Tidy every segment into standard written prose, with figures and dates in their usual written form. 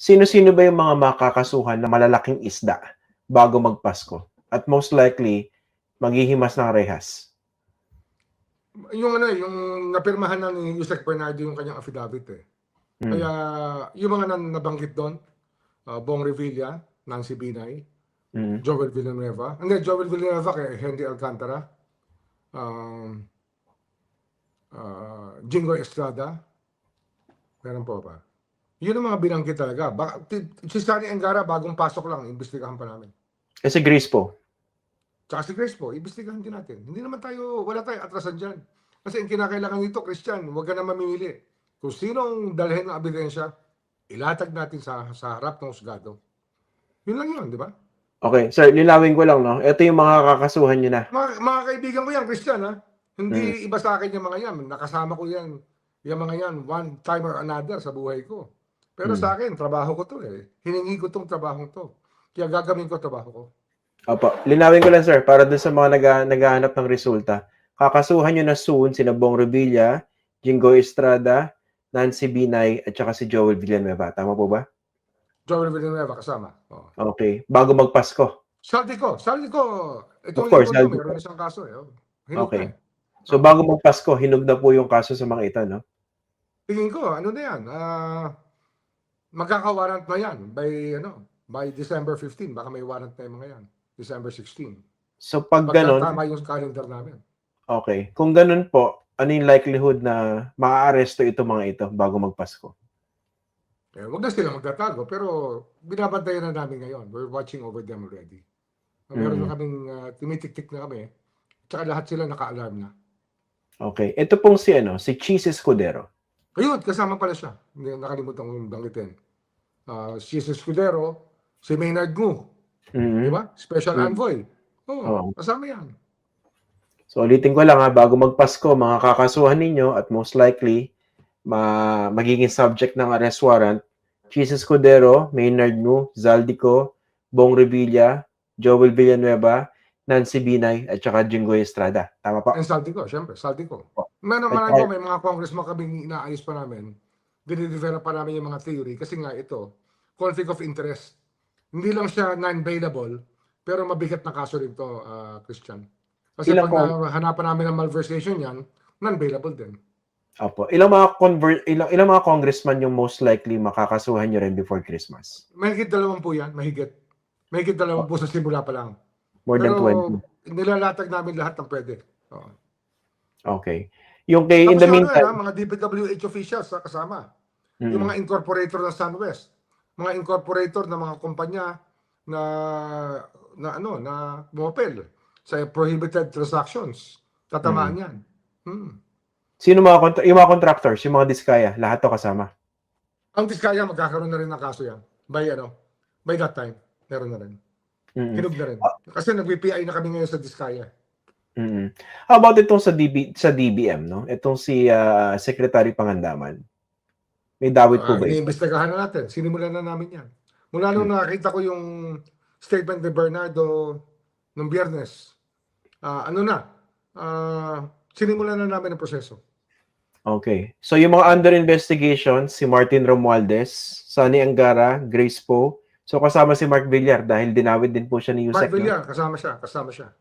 Sino-sino ba yung mga makakasuhan na malalaking isda bago magpasko? At most likely, maghihimas ng rehas. Yung yung napirmahan na ni Yusek Bernardo yung kanyang affidavit eh. Kaya yung mga nabanggit doon, Bong Revilla, Nancy Binay, Joel Villanueva. Hindi, Joel Villanueva kay Henry Alcantara. Jingo Estrada. Meron po pa. Yun ang mga binanggit talaga. Si Sunny Angara, bagong pasok lang, imbestigahan pa namin. Kasi Grace po. Tsaka si Grace po, imbestigahan din natin. Hindi naman tayo, wala tayong atrasan dyan. Kasi ang kinakailangan nito, Christian, huwag ka na mamimili. Kung sinong dalhin ng ebidensya, ilatag natin sa harap ng husgado. Yun lang yun, di ba? Okay, sir, linawin ko lang, no? Ito yung mga kakasuhan nyo na. Mga kaibigan ko yan, Christian, ha? Hindi iba sa akin yung mga yan. Nakasama ko yan. Yung mga yan, one time or another sa buhay ko. Pero sa akin, trabaho ko to eh. Hiningi ko tong trabaho to. Kaya gagawin ko trabaho ko. Opo, linawin ko lang, sir, para dun sa mga naghahanap ng resulta. Kakasuhan nyo na soon sina Bong Revilla, Jingo Estrada, Nancy Binay, at saka si Joel Villanueva. Tama po ba? Joel Villanueva kasama. Oh. Okay, bago magpasko. Saldi ko. Of course, meron isang kaso eh. Okay. So bago magpasko, hinog na po yung kaso sa mga ito, no? Tingin ko, ano na yan? Magkaka-warrant na yan by December 15. Baka may warrant na yung mga yan. December 16. So pag ganun, tama yung calendar namin. Okay. Kung ganun po, ano yung likelihood na maa-aresto ito mga ito bago magpasko? Huwag na sila magtatago, pero binabantayan na namin ngayon. We're watching over them already. Meron na kaming timitik-tik na kami. Tsaka lahat sila naka-alarm na. Okay. Ito pong si Cheese Escudero. Ayun, kasama pala siya. Hindi nakalimutan kong banggitin. Cheese Escudero, si Maynard Ngu. Di ba? Special envoy. Kasama yan. So, ulitin ko lang bago magpasko, mga kakasuhan ninyo at most likely, magiging subject ng arrest warrant, Cheese Escudero, Maynard Ngu, Zaldico, Bong Revilla, Joel Villanueva, Nancy Binay, at saka Jingo Estrada. Tama pa? And Zaldico, syempre, Zaldico. May mga congressman kaming inaayos pa namin. Dinidevelop pa namin yung mga theory kasi nga ito, conflict of interest. Hindi lang siya non-bailable, pero mabigat na kaso rin to, Christian. Kasi pag hanapan namin ng malversation yan, non-bailable din. Opo. Ilang mga congressman yung most likely makakasuhan nyo rin before Christmas? Mahigit 20 yan, mahigit. Mahigit 20 sa simula pa lang. More than 20. Nilalatag namin lahat ng pwede. Okay. Yung kay in the meantime, mga DPWH officials kasama. Yung mga incorporator ng SunWest, mga incorporator ng mga kumpanya na bumapel sa prohibited transactions. Tatamaan yan. Sino yung mga contractors, yung mga diskaya, lahat to kasama? Ang diskaya magkakaroon na rin ng kaso yan. By that time, meron na rin. Hinog na rin. Kasi nag-PI na kami ngayon sa diskaya. How about itong sa DBM, no? Itong si Secretary Pangandaman. May dawit po ba? Iniimbestigahan na natin. Sinimulan na namin yan. Mula nung nakita ko yung statement ni Bernardo nung Biyernes, sinimulan na namin ang proseso. Okay. So yung mga under investigation, si Martin Romualdez, Sunny Angara, Grace Poe, so kasama si Mark Villar dahil dinawit din po siya ni Yusek. Mark Villar, kasama siya.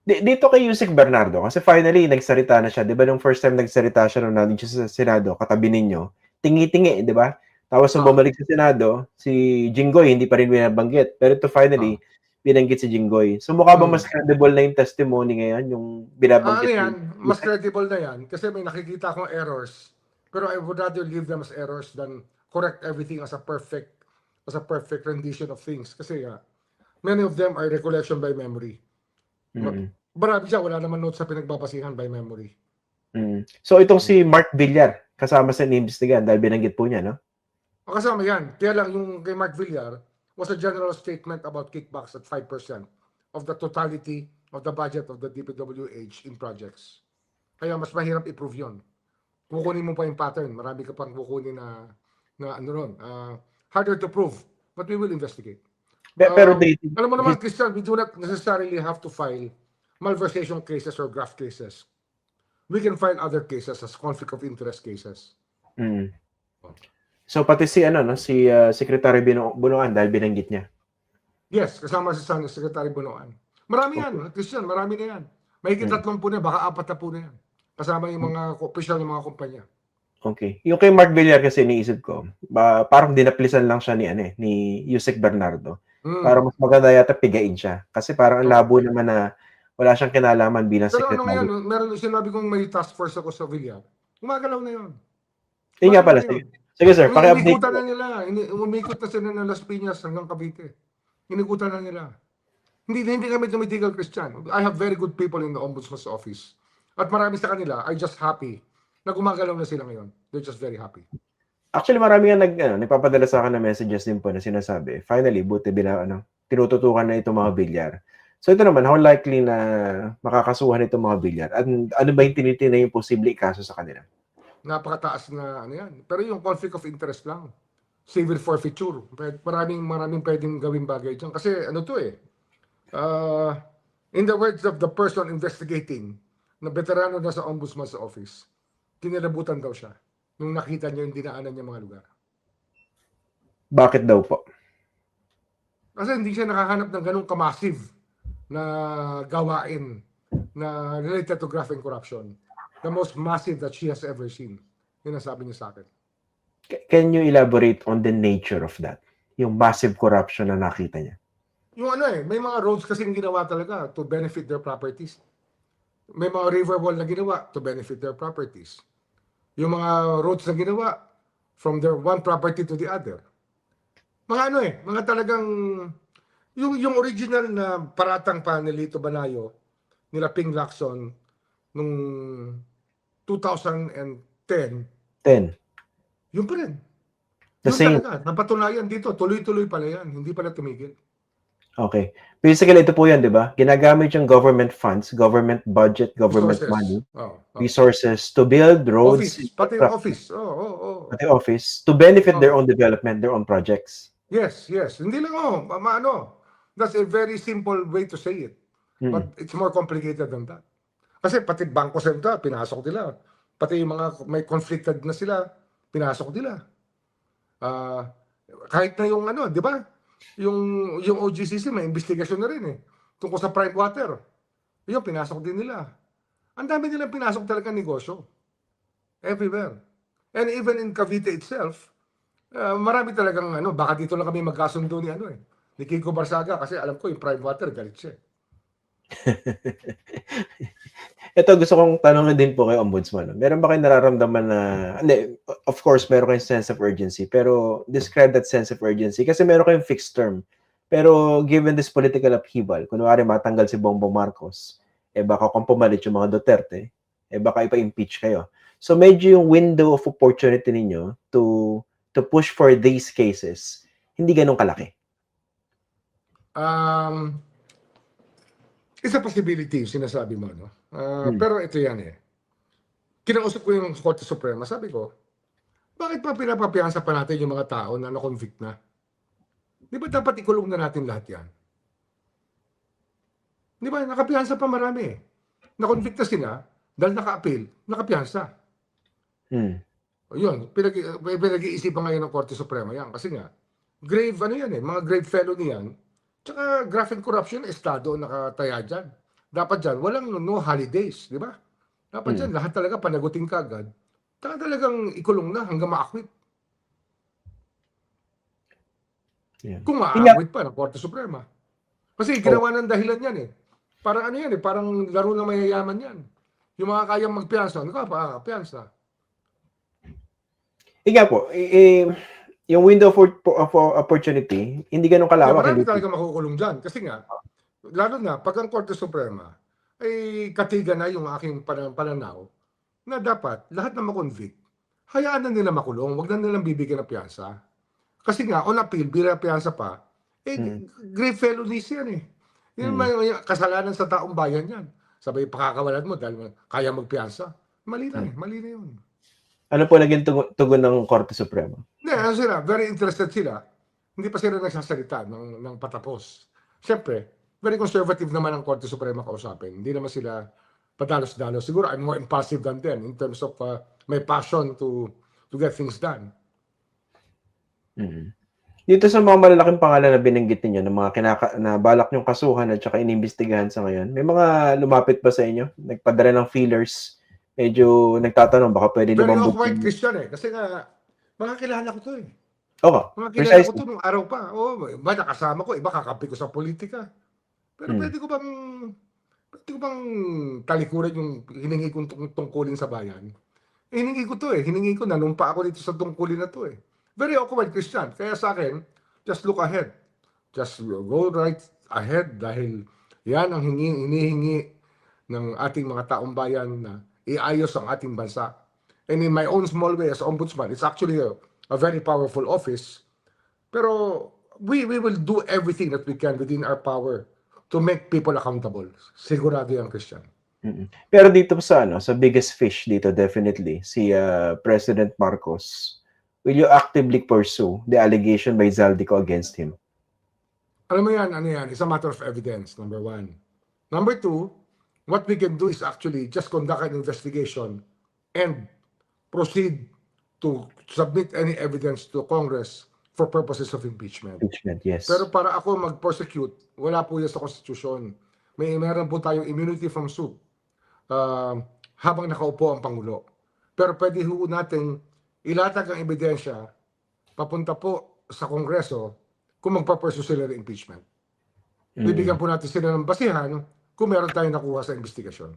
Dito kay Yusek Bernardo, kasi finally nagsalita na siya. Di ba nung first time nagsalita siya nung nandun siya sa Senado, katabi ninyo, tingi-tingi, di ba? Tapos nung bumalik sa Senado, si Jinggoy hindi pa rin binabanggit. Pero ito finally, binanggit si Jinggoy. So mukha ba mas credible na yung testimony ngayon, yung binabanggit? Mas credible na yan kasi may nakikita akong errors. Pero I would rather leave them as errors than correct everything as a perfect rendition of things. Kasi many of them are recollection by memory. Marami siya, wala naman notes sa pinagbabasihan by memory. So itong si Mark Villar, kasama sa inimbestigahan dahil binanggit po niya, no? Kasama yan. Kaya lang yung kay Mark Villar was a general statement about kickbacks at 5% of the totality of the budget of the DPWH in projects. Kaya mas mahirap i-prove yun. Kukunin mo pa yung pattern. Marami ka pang kukunin na harder to prove. But we will investigate. Pero alam mo naman, Christian, we do not necessarily have to file malversation cases or graft cases. We can file other cases as conflict of interest cases. So pati si ano no, si Secretary Bunuan dahil binanggit niya. Yes, kasama si Secretary Bunoan. Marami Okay. yan, Christian, marami na yan. Mahigit Mm. 30 na, baka 40 na yan. Kasama yung mga official ng mga kumpanya. Okay. Yung kay Mark Villar kasi iniisip ko, parang dinaplisan lang siya ni ni Yusek Bernardo. Para Hmm. mas maganda yata pigain siya. Kasi parang ang Oo. labo naman na wala siyang kinalaman bilang Pero ano secretary. ngayon, meron sinabi kong may task force ako sa Villar. Gumagalaw na yun. Yun nga Gumagalaw pala. na yun. Sige sir, paki-update Inikutan ko. na nila. Umikot na sila ng Las Piñas hanggang Cavite. Inikutan na nila. Hindi kami tumitigil, Christian. I have very good people in the Ombudsman's office. At marami sa kanila are just happy na gumagalaw na sila ngayon. They're just very happy. Actually, marami nga nagpapadala sa akin ng messages din po na sinasabi, finally, buti tinututukan na itong mga bilyar. So ito naman, how likely na makakasuhan itong mga bilyar? At ano ba yung tinitingnan yung posible ikaso sa kanila? Napakataas na ano yan. Pero yung conflict of interest lang. Civil forfeiture. Maraming pwedeng gawing bagay dyan. Kasi ano to in the words of the person investigating, na veterano na sa Ombudsman's office, kinilabutan daw siya nung nakita niya yung dinaanan niya mga lugar. Bakit daw po? Kasi hindi siya nakahanap ng ganung kamassive na gawain na related to graft and corruption. The most massive that she has ever seen. Yun ang sabi niya sa akin. Can you elaborate on the nature of that? Yung massive corruption na nakita niya. Yung may mga roads kasing ginawa talaga to benefit their properties. May mga river wall na ginawa to benefit their properties. Yung mga roads na ginawa from their one property to the other. Mga mga talagang yung original na paratang pa ni Lito Banayo, nila Ping Lacson nung 2010, 10. yun pa rin. The Yun same. talaga, napatunayan dito, tuloy-tuloy pala yan, hindi pala tumigil. Okay. Basically, ito po yan, di ba? Ginagamit yung government funds, government budget, government Resources. money, Oh. resources to build roads, Office, pati yung office. pati office, to benefit Oh. their own development, their own projects. Yes. Hindi lang that's a very simple way to say it. But it's more complicated than that. Kasi pati Bangko Sentral, pinasok nila. Pati yung mga may conflicted na sila, pinasok nila. Kahit na yung di ba? Yung OGCC may investigasyon na rin tungkol sa prime water. Yung pinasok din nila. Ang dami nilang pinasok talaga negosyo. Everywhere. And even in Cavite itself, marami talagang baka dito lang kami magkasundo ni Kiko Barsaga kasi alam ko yung prime water galit siya. Ito gusto kong tanongin din po kay Ombudsman. Meron ba kayong nararamdaman na, of course, meron kayong sense of urgency, pero describe that sense of urgency kasi meron kayong fixed term. Pero given this political upheaval, kunwari matanggal si Bongbong Marcos, baka kung pumalit yung mga Duterte, baka ipa-impeach kayo. So medyo yung window of opportunity ninyo to push for these cases, hindi ganun kalaki. It's a possibility, sinasabi mo, pero ito yan Kinausap ko yung Korte Suprema, sabi ko, bakit pa pinapapiyansa pa natin yung mga tao na na-convict na? Di ba dapat ikulong na natin lahat yan? Di ba, nakapiyansa pa marami Na-convict na sila, dahil naka-appeal, nakapiyansa. Yun, pinag-iisipan ngayon ng Korte Suprema yan. Kasi nga, grave mga grave felony yan. Tsaka graft and corruption, estado nakataya dyan. Dapat dyan, walang no holidays, di ba? Dapat dyan, lahat talaga panagutin ka agad. Tsaka talagang ikulong na hanggang ma-acquit. Yeah. Kung ma-acquit pa ng Korte Suprema. Kasi ginawa ng dahilan yan Parang parang laro na mayayaman yan. Yung mga kayang magpiyansa, piyansa. Nga po, yung window of opportunity, hindi ganun kalawak. Marami talaga makukulong dyan. Kasi nga, lalo na, pag ang Korte Suprema, ay katiga na yung aking pananaw na dapat lahat na makonvict, hayaan na nila makulong, wag na nilang bibigyan ng piyansa. Kasi nga, on appeal, bila piyansa pa, grave felonies yan Yung kasalanan sa taong bayan yan. Sabay pakakawalan mo dahil kaya magpiyansa. Mali na yun. Ano po naging tugon ng Korte Suprema? Sila, very interested sila. Hindi pa sila nagsasalita ng patapos. Siyempre, very conservative naman ang Korte Suprema kausapin. Hindi naman sila padalos-dalos. Siguro I'm more impulsive than them in terms of my passion to get things done. Mm. Dito sa mga malalaking pangalan na binanggit ninyo ng mga na balak niyong kasuhan at saka inimbestigahan sa ngayon, may mga lumapit ba sa inyo? Nagpadala ng feelers? Medyo nagtatanong baka pwede niyo Very bang awkward, bugtin? Christian, eh. Kasi nga, mga kilala ko to, eh. Oo, Mga kilala ko precisely. to nung araw pa. Oo, iba nakasama ko, iba kakampi ko sa politika. Pero Mm. pwede ko bang talikuran yung hiningi kong tungkulin sa bayan? Eh, hiningi ko to, eh. Hiningi ko, nanumpa ako dito sa tungkulin na to, eh. Very awkward, Christian. Kaya sa akin, just look ahead. Just go right ahead dahil yan ang hinihingi ng ating mga taong bayan na iayos ang ating bansa. And in my own small way as ombudsman, it's actually a very powerful office. Pero we will do everything that we can within our power to make people accountable. Sigurado yan, Christian. Mm. Pero dito sa sa biggest fish dito definitely si President Marcos. Will you actively pursue the allegation by Zaldico against him? Alam mo yan, ano yan, it's a matter of evidence, number one. Number two, what we can do is actually just conduct an investigation and proceed to submit any evidence to Congress for purposes of impeachment. Impeachment, yes. Pero para ako mag-prosecute, wala po yan sa Constitution. Meron po tayong immunity from suit habang nakaupo ang Pangulo. Pero pwede ho natin ilatag ang ebidensya papunta po sa Kongreso kung magpapursue sila ng impeachment. Bibigyan po natin sila ng basihan kung meron tayong nakuha sa investigasyon.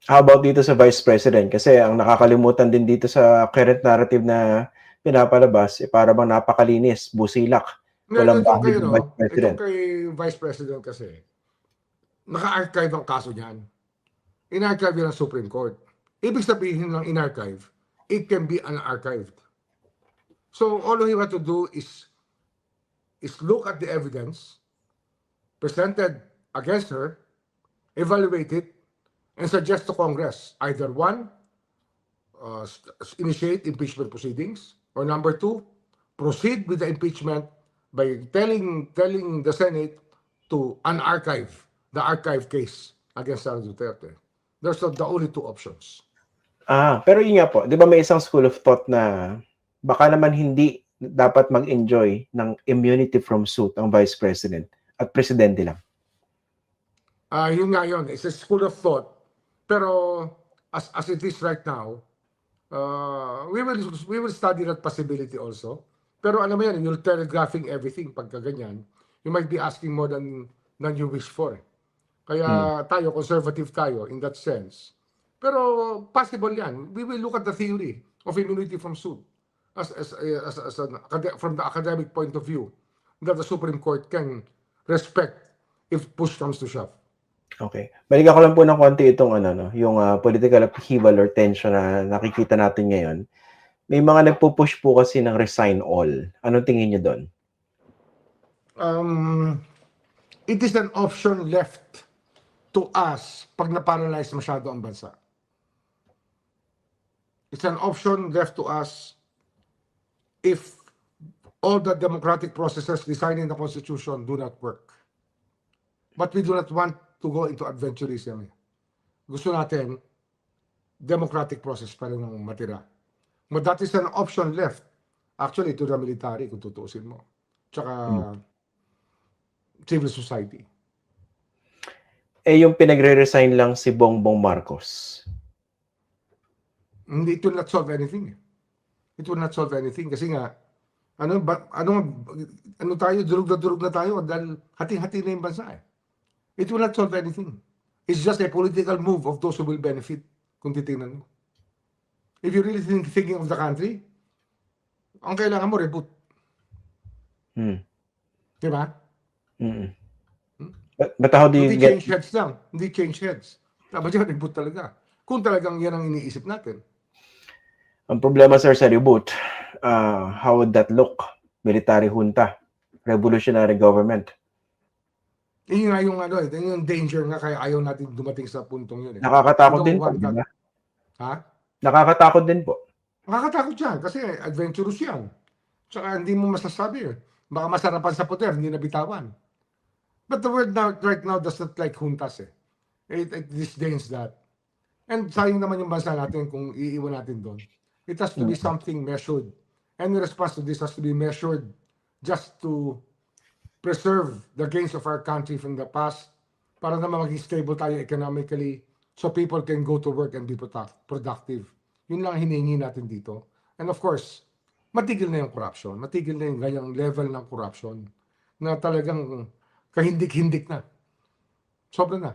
How about dito sa Vice President? Kasi ang nakakalimutan din dito sa current narrative na pinapalabas, para bang napakalinis, busilak. Walang Itong bahid ng Vice President. Itong kay Vice President kasi, naka-archive ang kaso niyan. In-archive yan ng Supreme Court. Ibig sabihin ng in-archive, it can be unarchived. So all we have to do is look at the evidence presented against her, evaluate it, and suggest to Congress either one, initiate impeachment proceedings, or number two, proceed with the impeachment by telling the Senate to unarchive the archive case against Sara Duterte. There's the only two options. Pero yun nga po, di ba may isang school of thought na baka naman hindi dapat mag-enjoy ng immunity from suit ang Vice President at Presidente lang? Yun nga yun. It's a school of thought. Pero as it is right now, we will study that possibility also. Pero alam mo yan, you're telegraphing everything pagka ganyan. You might be asking more than you wish for. Kaya tayo, conservative tayo in that sense. Pero possible yan. We will look at the theory of immunity from suit from the academic point of view that the Supreme Court can respect if push comes to shove. Okay. Balikan ko lang po ng konti itong yung political upheaval or tension na nakikita natin ngayon. May mga nagpo-push po kasi ng resign all. Anong tingin niyo doon? It is an option left to us pag na-paralyze masyado ang bansa. It's an option left to us if all the democratic processes designed in the Constitution do not work. But we do not want to go into adventurism. Gusto natin, democratic process pa rin ang matira. But that is an option left, actually, to the military, kung tutuusin mo. Tsaka civil society. Yung pinagre-resign lang si Bongbong Marcos. It will not solve anything. It will not solve anything kasi nga ano tayo, durug na tayo dahil hati-hati na yung bansa eh. It will not solve anything. It's just a political move of those who will benefit kung titingnan mo. If you're really thinking of the country, ang kailangan mo, reboot. Diba? But how do you Hindi change heads lang. Hindi change heads. Dapat yun, reboot talaga. Kung talagang yan ang iniisip natin. Ang problema, sir, sa reboot, how would that look? Military junta, revolutionary government. Yun nga yung danger nga kaya ayaw natin dumating sa puntong yun. Nakakatakot din po, di ba? Ha? Nakakatakot din po. Nakakatakot yan kasi adventurous yan. Tsaka hindi mo masasabi. Baka masarapan sa poder, hindi nabitawan. But the world right now does not like juntas eh. It disdains that. And sayang naman yung bansa natin kung iiwan natin doon. It has to be something measured any response to this has to be measured just to preserve the gains of our country from the past para naman maging stable tayo economically so people can go to work and be productive. Yun lang hinihingi natin dito. And of course, matigil na yung corruption. Matigil na yung ganyang level ng corruption na talagang kahindik-hindik na. Sobra na.